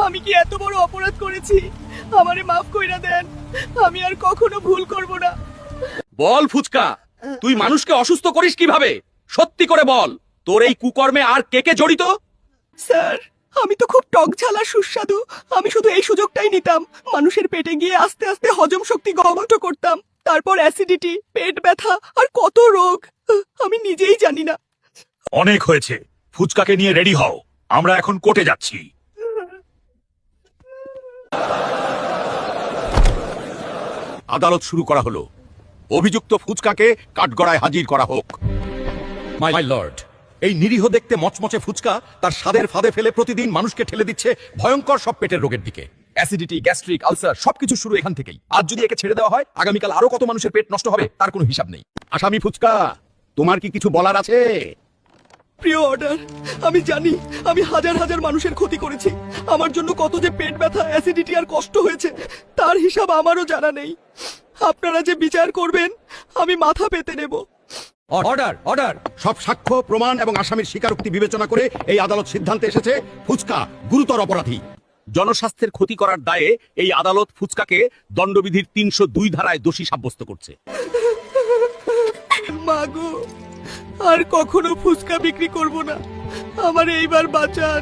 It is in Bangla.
আমি কি এত বড় অপরাধ করেছি? আমারে মাফ কইরা দেন, আমি আর কখনো ভুল করব না। বল ফুচকা, তুই মানুষকে অসুস্থ করিস কিভাবে? সত্যি করে বল, তোর এই কুকর্মে আর কে কে জড়িত? স্যার, আমি তো খুব টক ঝাল আর সুস্বাদু, আমি শুধু এই সুযোগটাই নিতাম। মানুষের পেটে গিয়ে আস্তে আস্তে হজম শক্তি গভীর করতাম, তারপর অ্যাসিডিটি, পেট ব্যথা আর কত রোগ আমি নিজেই জানি না। অনেক হয়েছে, ফুচকাকে নিয়ে রেডি হও, আমরা এখন কোর্টে যাচ্ছি। আদালত শুরু করা হলো। অভিযুক্ত ফুচকাকে কাঠগড়ায় হাজির করা হোক। মাই লর্ড, এই নিরীহ দেখতে মচমচে ফুচকা তার স্বাদের ফাঁদে ফেলে প্রতিদিন মানুষকে ঠেলে দিচ্ছে ভয়ঙ্কর সব পেটের রোগের দিকে। অ্যাসিডিটি, গ্যাস্ট্রিক, আলসার সবকিছু শুরু এখান থেকেই। আজ যদি একে ছেড়ে দেওয়া হয়, আগামীকাল আরো কত মানুষের পেট নষ্ট হবে তার কোনো হিসাব নেই। আসামি ফুচকা, তোমার কি কিছু বলার আছে? প্রিয় অর্ডার, আমি জানি আমি হাজার হাজার মানুষের ক্ষতি করেছি। আমার জন্য কত যে পেট ব্যথা, অ্যাসিডিটি আর কষ্ট হয়েছে তার হিসাব আমারও জানা নেই। আপনারা যে বিচার করবেন আমি মাথা পেতে নেব। Order, order. সব সাক্ষ্য প্রমাণ এবং আসামির স্বীকারোক্তি বিবেচনা করে এই আদালত সিদ্ধান্তে এসেছে ফুচকা গুরুতর অপরাধী। জনস্বাস্থ্যের ক্ষতি করার দায়ে এই আদালত ফুচকাকে দণ্ডবিধির ৩০২ ধারায় দোষী সাব্যস্ত করছে। মাগো, আর কখনো ফুচকা বিক্রি করব না, আমার এইবার বাঁচান।